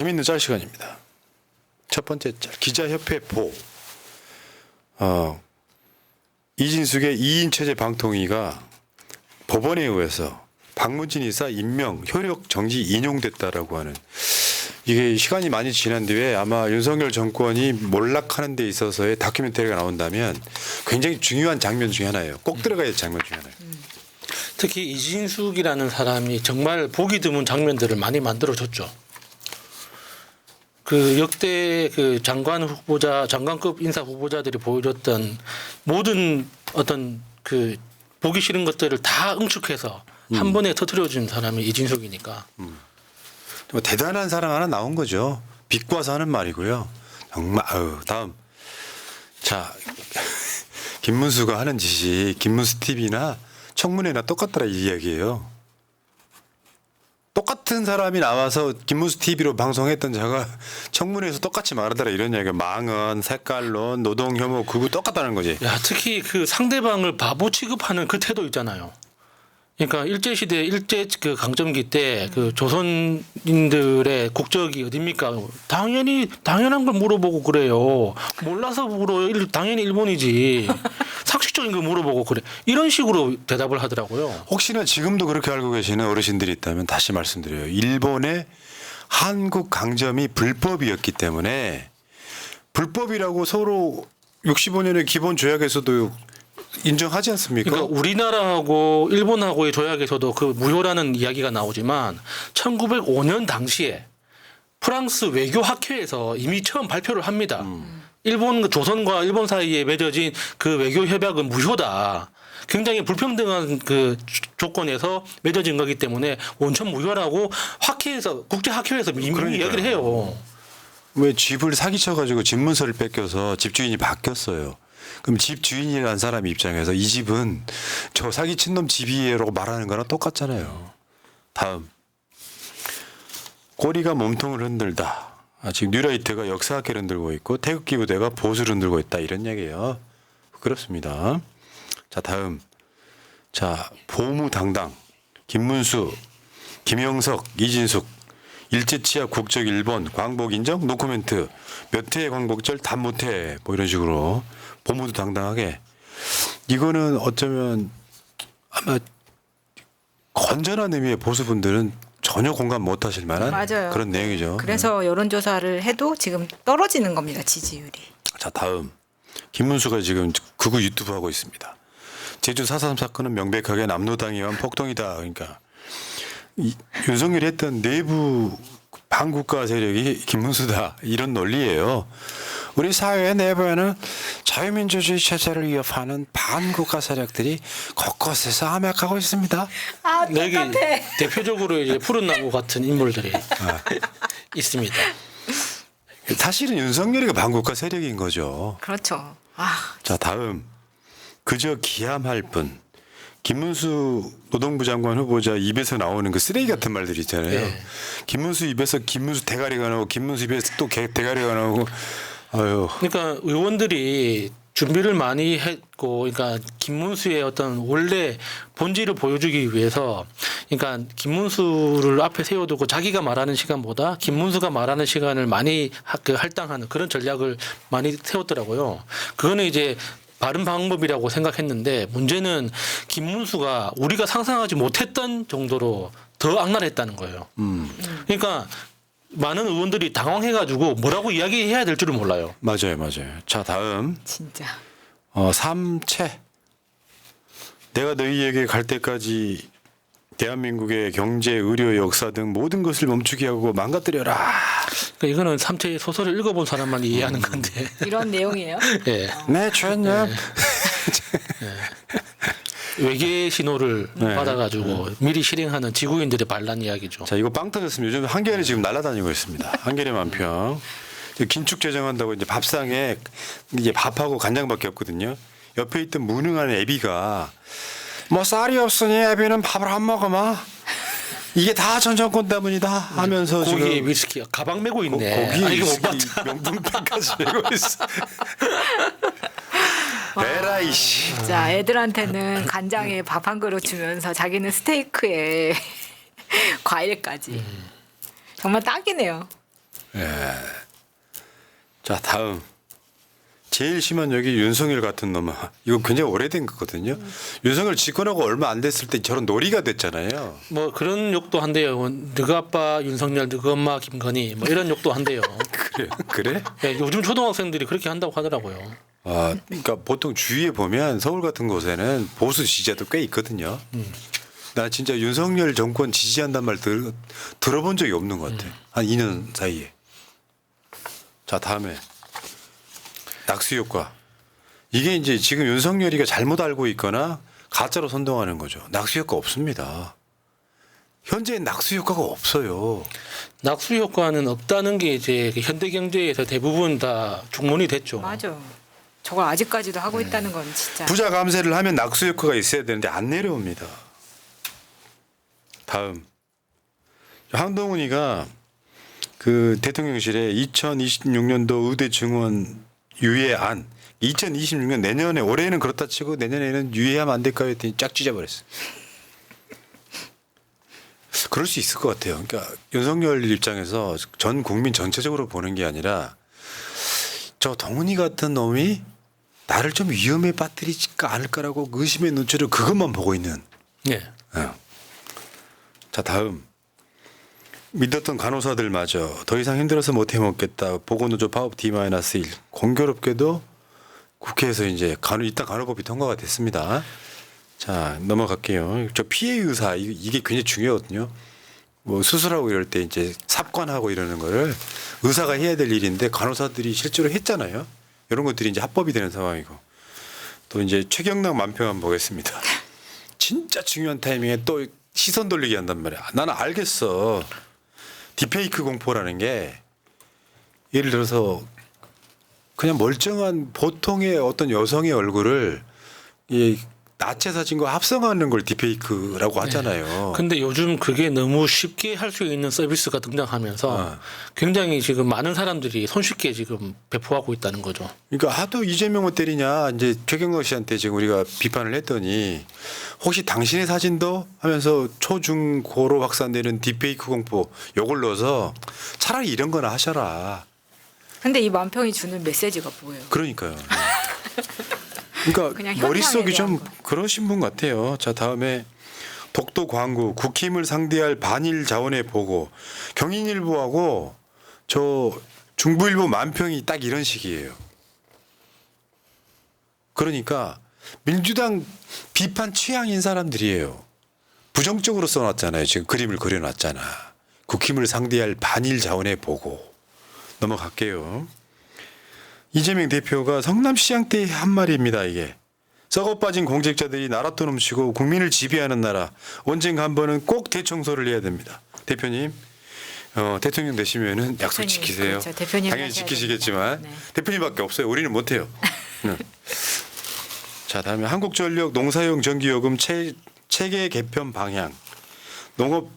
재밌는 짤 시간입니다. 첫 번째 짤. 기자협회 보. 이진숙의 2인 체제 방통위가 법원에 의해서 박문진 이사 임명 효력 정지 인용됐다라고 하는, 이게 시간이 많이 지난 뒤에 아마 윤석열 정권이 몰락하는 데 있어서의 다큐멘터리가 나온다면 굉장히 중요한 장면 중에 하나예요. 꼭 들어가야 될 장면 중에 하나예요. 특히 이진숙이라는 사람이 정말 보기 드문 장면들을 많이 만들어줬죠. 그 역대 그 장관급 인사 후보자들이 보여줬던 모든 어떤 그 보기 싫은 것들을 다 응축해서 한 번에 터뜨려준 사람이 이진숙이니까. 뭐 대단한 사람 하나 나온 거죠. 비꼬아서 하는 말이고요. 정말 다음. 자, 김문수가 하는 짓이 김문수 TV나 청문회나 똑같더라 이 이야기예요. 똑같은 사람이 나와서 김문수 TV로 방송했던 자가 청문회에서 똑같이 말하더라 이런 이야기가, 망언, 색깔론, 노동 혐오 그거 똑같다는 거지. 야, 특히 그 상대방을 바보 취급하는 그 태도 있잖아요. 그러니까 일제 시대 일제 그 강점기 때 그 조선인들의 국적이 어딥니까? 당연한 걸 물어보고 그래요. 몰라서 당연히 일본이지. 상식적인 걸 물어보고 그래. 이런 식으로 대답을 하더라고요. 혹시나 지금도 그렇게 알고 계시는 어르신들이 있다면 다시 말씀드려요. 일본의 한국 강점이 불법이었기 때문에, 불법이라고 서로 65년의 기본 조약에서도 인정하지 않습니까? 그러니까 우리나라하고 일본하고의 조약에서도 그 무효라는 이야기가 나오지만 1905년 당시에 프랑스 외교학회에서 이미 처음 발표를 합니다. 조선과 일본 사이에 맺어진 그 외교 협약은 무효다. 굉장히 불평등한 그 조건에서 맺어진 거기 때문에 원천 무효라고 국제학회에서 이미 이야기를 해요. 왜 집을 사기쳐가지고 집 문서를 뺏겨서 집주인이 바뀌었어요. 그럼 집주인이라는 사람 입장에서 이 집은 저 사기친 놈 집이에요라고 말하는 거랑 똑같잖아요. 다음. 꼬리가 몸통을 흔들다. 지금 뉴라이트가 역사학회를 흔들고 있고 태극기 부대가 보수를 흔들고 있다 이런 얘기예요. 그렇습니다. 자, 다음. 자, 보무당당. 김문수, 김영석, 이진숙. 일제 치하 국적 일본, 광복 인정, 노코멘트. 몇 회의 광복절 답 못해. 뭐 이런 식으로 보무도 당당하게. 이거는 어쩌면 아마 건전한 의미의 보수분들은 전혀 공감 못하실 만한 맞아요. 그런 내용이죠. 그래서 여론조사를 해도 지금 떨어지는 겁니다. 지지율이. 자, 다음. 김문수가 지금 극우 유튜브 하고 있습니다. 제주 4.3 사건은 명백하게 남로당에 의한 폭동이다. 그러니까 윤석열이 했던 내부 반국가 세력이 김문수다 이런 논리예요. 우리 사회 내부에는 자유민주주의 체제를 위협하는 반국가 세력들이 곳곳에서 함약하고 있습니다. 아, 여기 똑같아. 대표적으로 이제 푸른 나무 같은 인물들이 있습니다. 사실은 윤석열이가 반국가 세력인 거죠. 그렇죠. 자, 다음. 그저 기함할 뿐. 김문수 노동부 장관 후보자 입에서 나오는 그 쓰레기 같은 말들 있잖아요. 네. 김문수 입에서 김문수 대가리가 나오고 김문수 입에서 또 대가리가 나오고. 아유. 그러니까 의원들이 준비를 많이 했고, 그러니까 김문수의 어떤 원래 본질을 보여주기 위해서, 그러니까 김문수를 앞에 세워두고 자기가 말하는 시간보다 김문수가 말하는 시간을 많이 할당하는 그런 전략을 많이 세웠더라고요. 그거는 이제 바른 방법이라고 생각했는데, 문제는 김문수가 우리가 상상하지 못했던 정도로 더 악랄했다는 거예요. 그러니까 많은 의원들이 당황해가지고 뭐라고 이야기해야 될 줄을 몰라요. 맞아요. 자, 다음. 진짜. 삼채. 내가 너희에게 갈 때까지 대한민국의 경제, 의료, 역사 등 모든 것을 멈추게 하고 망가뜨려라. 그러니까 이거는 삼체의 소설을 읽어본 사람만 이해하는 건데. 이런 내용이에요? 예. 네, 최연님. 외계 신호를 받아가지고 미리 실행하는 지구인들의 반란 이야기죠. 자, 이거 빵 터졌습니다. 요즘 한겨레 지금 날아다니고 있습니다. 한겨레 만평. 긴축 재정한다고 이제 밥상에 이제 밥하고 간장밖에 없거든요. 옆에 있던 무능한 애비가 뭐 쌀이 없으니 애비는 밥을 안 먹어마. 이게 다 전 정권 때문이다 하면서 고기 지금 위스키 가방 메고 있네. 고기 이거 못 위스키 봤다. 명품백까지 메고 있어. 에라이 씨. 진짜 애들한테는 간장에 밥 한 그릇 주면서 자기는 스테이크에 과일까지. 정말 딱이네요. 자, 다음. 제일 심한 여기 윤석열 같은 놈아. 이거 굉장히 오래된 거거든요. 윤석열 집권하고 얼마 안 됐을 때 저런 놀이가 됐잖아요. 뭐 그런 욕도 한대요. 너가 아빠 윤석열, 너가 엄마 김건희 뭐 이런 욕도 한대요. 그래? 그래? 예, 요즘 초등학생들이 그렇게 한다고 하더라고요. 아, 그러니까 보통 주위에 보면 서울 같은 곳에는 보수 지지자도 꽤 있거든요. 나 진짜 윤석열 정권 지지한단 말 들어본 적이 없는 것 같아. 한 2년 사이에. 자, 다음에 낙수 효과. 이게 이제 지금 윤석열이가 잘못 알고 있거나 가짜로 선동하는 거죠. 낙수 효과 없습니다. 현재 낙수 효과가 없어요. 낙수 효과는 없다는 게 이제 현대 경제에서 대부분 다 중론이 됐죠. 맞아. 저걸 아직까지도 하고 있다는 건 진짜. 부자 감세를 하면 낙수 효과가 있어야 되는데 안 내려옵니다. 다음 한동훈이가 그 대통령실에 2026년도 의대 증원 유예안 2026년 내년에 올해는 그렇다 치고 내년에는 유예하면 안 될까요 했더니 쫙 찢어버렸어요. 그럴 수 있을 것 같아요. 그러니까 윤석열 입장에서 전 국민 전체적으로 보는 게 아니라 저 동훈이 같은 놈이 나를 좀 위험에 빠뜨리지가 않을까라고 의심의 눈초리로 그것만 보고 있는. 예. 자, 다음. 믿었던 간호사들마저 더 이상 힘들어서 못 해먹겠다. 보건노조 파업 D-1. 공교롭게도 국회에서 이제 이따 간호법이 통과가 됐습니다. 자, 넘어갈게요. 저 피해 의사 이게 굉장히 중요하거든요. 뭐 수술하고 이럴 때 이제 삽관하고 이러는 거를 의사가 해야 될 일인데 간호사들이 실제로 했잖아요. 이런 것들이 이제 합법이 되는 상황이고. 또 이제 최경락 만평한 보겠습니다. 진짜 중요한 타이밍에 또 시선 돌리게 한단 말이야. 나는 알겠어. 딥페이크 공포라는 게 예를 들어서 그냥 멀쩡한 보통의 어떤 여성의 얼굴을 이 나체 사진과 합성하는 걸 딥페이크라고 하잖아요. 근데 요즘 그게 너무 쉽게 할 수 있는 서비스가 등장하면서 굉장히 지금 많은 사람들이 손쉽게 지금 배포하고 있다는 거죠. 그러니까 하도 이재명을 때리냐 이제 최경락 씨한테 지금 우리가 비판을 했더니 혹시 당신의 사진도 하면서 초중고로 확산되는 딥페이크 공포 요걸 넣어서 차라리 이런 거나 하셔라. 근데 이 만평이 주는 메시지가 뭐예요? 그러니까요. 그러니까 그냥 머릿속이 좀 현상에 대한 그러신 분 같아요. 자, 다음에 독도 광구 국힘을 상대할 반일 자원의 보고 경인일보하고 저 중부일보 만평이 딱 이런 식이에요. 그러니까 민주당 비판 취향인 사람들이에요. 부정적으로 써놨잖아요. 지금 그림을 그려놨잖아. 국힘을 상대할 반일 자원의 보고. 넘어갈게요. 이재명 대표가 성남시장 때 한 말입니다. 이게 썩어 빠진 공직자들이 나라 돈 훔치고 국민을 지배하는 나라 언젠가 한 번은 꼭 대청소를 해야 됩니다. 대표님 대통령 되시면은 약속 대표님, 지키세요. 그렇죠. 대표님 당연히 하셔야 지키시겠지만 됩니다. 네. 대표님밖에 없어요. 우리는 못해요. 자, 다음에 한국전력 농사용 전기요금 체계 개편 방향.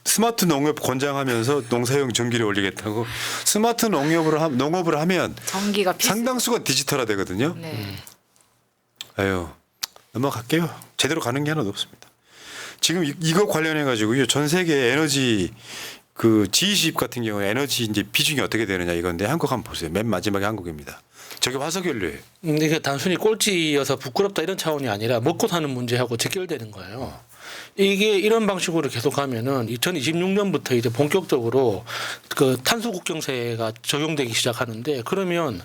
스마트 농업 권장하면서 농사용 전기를 올리겠다고. 스마트 농업을 하면 전기가 필수. 상당수가 디지털화 되거든요. 네. 아유, 넘어갈게요. 제대로 가는 게 하나도 없습니다. 지금 이거 관련해 가지고요. 전 세계 에너지 그 G20 같은 경우에 에너지 이제 비중이 어떻게 되느냐 이건데 한국 한번 보세요. 맨 마지막에 한국입니다. 저게 화석연료예요. 이게 단순히 꼴찌여서 부끄럽다 이런 차원이 아니라 먹고 사는 문제하고 직결되는 거예요. 이게 이런 방식으로 계속하면은 2026년부터 이제 본격적으로 그 탄소 국경세가 적용되기 시작하는데 그러면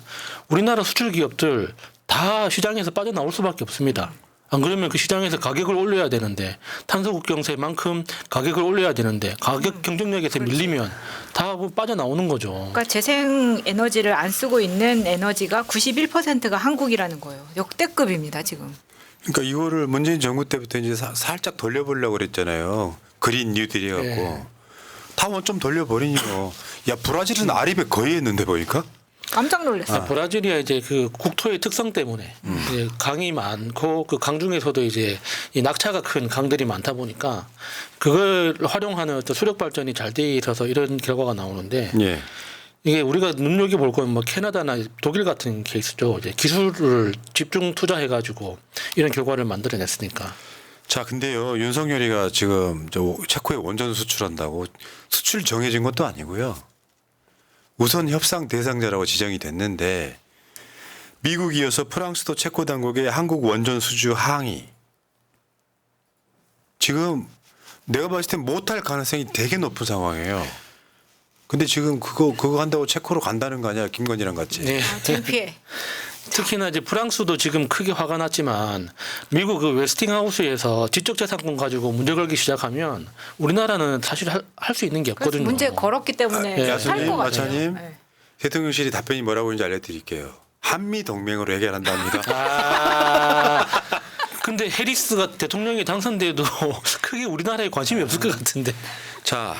우리나라 수출 기업들 다 시장에서 빠져나올 수밖에 없습니다. 안 그러면 그 시장에서 가격을 올려야 되는데 탄소 국경세만큼 가격을 올려야 되는데 가격 경쟁력에서 밀리면 다 빠져나오는 거죠. 그러니까 재생 에너지를 안 쓰고 있는 에너지가 91%가 한국이라는 거예요. 역대급입니다 지금. 그러니까 이거를 문재인 정부 때부터 이제 살짝 돌려보려고 그랬잖아요. 그린 뉴딜 해갖고. 네. 다 좀 돌려버리니요. 야, 브라질은 아리백 거의 했는데 보니까. 깜짝 놀랐어요. 브라질이야 이제 그 국토의 특성 때문에 이제 강이 많고 그 강 중에서도 이제 이 낙차가 큰 강들이 많다 보니까 그걸 활용하는 어떤 수력 발전이 잘 돼 있어서 이런 결과가 나오는데 예. 이게 우리가 눈여겨 볼 건 뭐 캐나다나 독일 같은 케이스죠. 이제 기술을 집중 투자해 가지고 이런 결과를 만들어냈으니까. 자, 근데요. 윤석열이가 지금 저 체코에 원전 수출한다고 수출 정해진 것도 아니고요. 우선 협상 대상자라고 지정이 됐는데 미국 이어서 프랑스도 체코 당국의 한국 원전 수주 항의. 지금 내가 봤을 땐 못할 가능성이 되게 높은 상황이에요. 근데 지금 그거 한다고 체코로 간다는 거 아니야? 김건희랑 같이. 네. 창피해. 특히나 이제 프랑스도 지금 크게 화가 났지만 미국 그 웨스팅하우스에서 지적재산권 가지고 문제 걸기 시작하면 우리나라는 사실 할 수 있는 게 그래서 없거든요. 문제 걸었기 때문에 네. 살 것 같아요. 마차님. 네. 대통령실이 답변이 뭐라고 했는지 알려드릴게요. 한미 동맹으로 해결한답니다. 아. 근데 해리스가 대통령이 당선돼도 크게 우리나라에 관심이 없을 것 같은데. 자,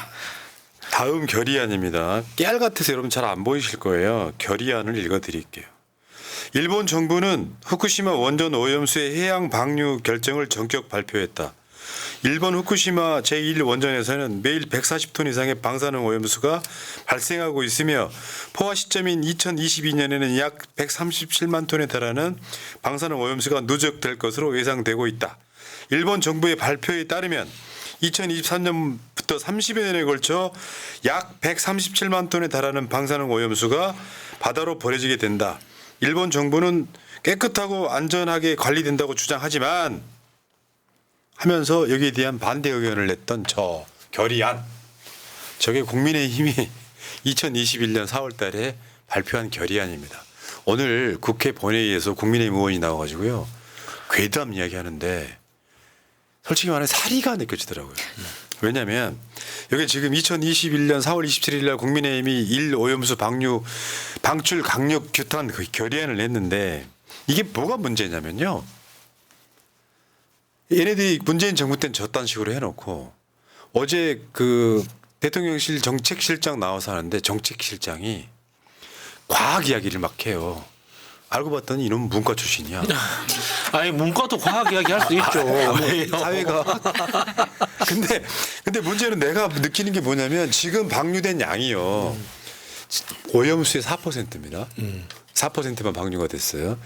다음 결의안입니다. 깨알 같아서 여러분 잘 안 보이실 거예요. 결의안을 읽어드릴게요. 일본 정부는 후쿠시마 원전 오염수의 해양 방류 결정을 전격 발표했다. 일본 후쿠시마 제1원전에서는 매일 140톤 이상의 방사능 오염수가 발생하고 있으며 포화 시점인 2022년에는 약 137만 톤에 달하는 방사능 오염수가 누적될 것으로 예상되고 있다. 일본 정부의 발표에 따르면 2023년부터 30여 년에 걸쳐 약 137만 톤에 달하는 방사능 오염수가 바다로 버려지게 된다. 일본 정부는 깨끗하고 안전하게 관리된다고 주장하지만 하면서 여기에 대한 반대 의견을 냈던 저 결의안. 저게 국민의힘이 2021년 4월 달에 발표한 결의안입니다. 오늘 국회 본회의에서 국민의힘 의원이 나와가지고요. 괴담 이야기하는데 솔직히 말해 사리가 느껴지더라고요. 왜냐하면 여기 지금 2021년 4월 27일 날 국민의힘이 1오염수 방출 강력 규탄 그 결의안을 냈는데 이게 뭐가 문제냐면요. 얘네들이 문재인 정부 때는 저딴 식으로 해놓고 어제 그 대통령실 정책실장 나와서 하는데 정책실장이 과학 이야기를 막 해요. 알고 봤더니 이놈 문과 출신이야. 아니 문과도 과학 이야기 할 수 있죠. 왜요? 사회가. 근데 문제는 내가 느끼는 게 뭐냐면 지금 방류된 양이요. 오염수의 4%입니다. 4%만 방류가 됐어요.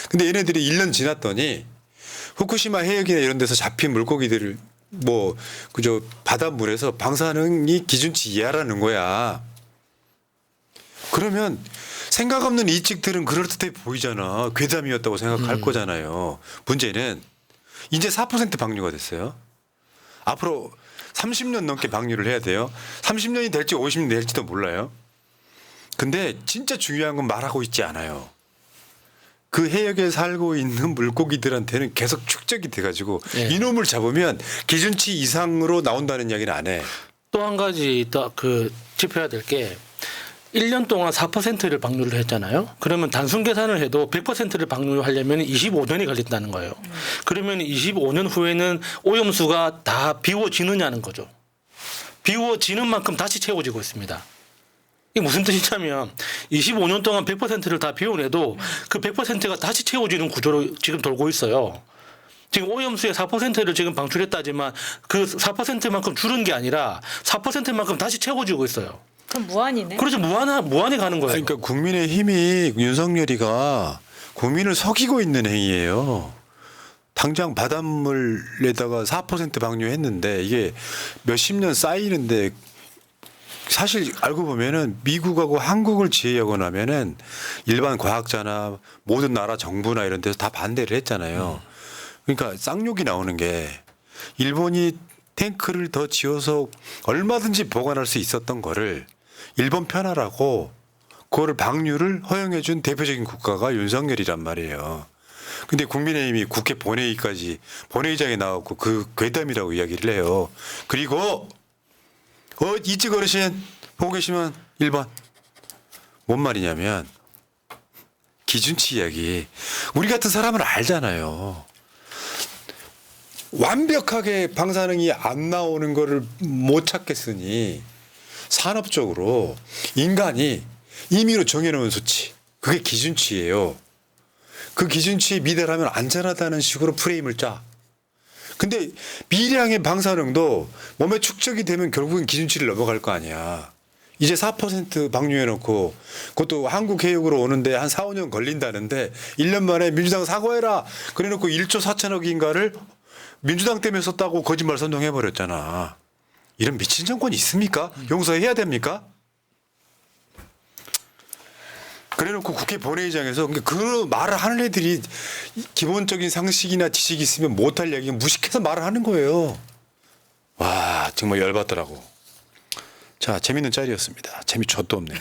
근데 얘네들이 1년 지났더니 후쿠시마 해역이나 이런 데서 잡힌 물고기들을 뭐 그저 바닷물에서 방사능이 기준치 이하라는 거야. 그러면 생각 없는 이직들은 그럴듯해 보이잖아. 괴담이었다고 생각할 거잖아요. 문제는 이제 4% 방류가 됐어요. 앞으로 30년 넘게 방류를 해야 돼요. 30년이 될지 50년이 될지도 몰라요. 근데 진짜 중요한 건 말하고 있지 않아요. 그 해역에 살고 있는 물고기들한테는 계속 축적이 돼가지고 네. 이놈을 잡으면 기준치 이상으로 나온다는 이야기는 안 해. 또 한 가지 더 그 짚어야 될 게 1년 동안 4%를 방류를 했잖아요. 그러면 단순 계산을 해도 100%를 방류하려면 25년이 걸린다는 거예요. 그러면 25년 후에는 오염수가 다 비워지느냐는 거죠. 비워지는 만큼 다시 채워지고 있습니다. 이게 무슨 뜻이냐면 25년 동안 100%를 다 비워내도 그 100%가 다시 채워지는 구조로 지금 돌고 있어요. 지금 오염수의 4%를 지금 방출했다지만 그 4%만큼 줄은 게 아니라 4%만큼 다시 채워지고 있어요. 그럼 무한이네. 그래서 무한에 가는 거예요. 그러니까 국민의힘이 윤석열이가 국민을 속이고 있는 행위예요. 당장 바닷물에다가 4% 방류했는데 이게 몇십 년 쌓이는데 사실 알고 보면은 미국하고 한국을 제외하고 나면은 일반 과학자나 모든 나라 정부나 이런 데서 다 반대를 했잖아요. 그러니까 쌍욕이 나오는 게 일본이 탱크를 더 지어서 얼마든지 보관할 수 있었던 거를 일본 편하라고 그거를 방류를 허용해 준 대표적인 국가가 윤석열이란 말이에요. 근데 국민의힘이 국회 본회의장에 나와서 그 괴담이라고 이야기를 해요. 그리고 이쪽 어르신 보고 계시면 1번. 뭔 말이냐면 기준치 이야기. 우리 같은 사람은 알잖아요. 완벽하게 방사능이 안 나오는 거를 못 찾겠으니 산업적으로 인간이 임의로 정해놓은 수치. 그게 기준치예요. 그 기준치에 미달하면 안전하다는 식으로 프레임을 짜. 근데 미량의 방사능도 몸에 축적이 되면 결국은 기준치를 넘어갈 거 아니야. 이제 4% 방류해놓고 그것도 한국 해역으로 오는데 한 4, 5년 걸린다는데 1년 만에 민주당 사과해라. 그래놓고 1조 4천억인가를 민주당 때문에 썼다고 거짓말 선동해버렸잖아. 이런 미친 정권이 있습니까? 용서해야 됩니까? 그래놓고 국회 본회의장에서 그 말을 하는 애들이 기본적인 상식이나 지식이 있으면 못할 얘기 무식해서 말을 하는 거예요. 와 정말 열받더라고. 자 재밌는 짤이었습니다. 재미 젖도 없네요.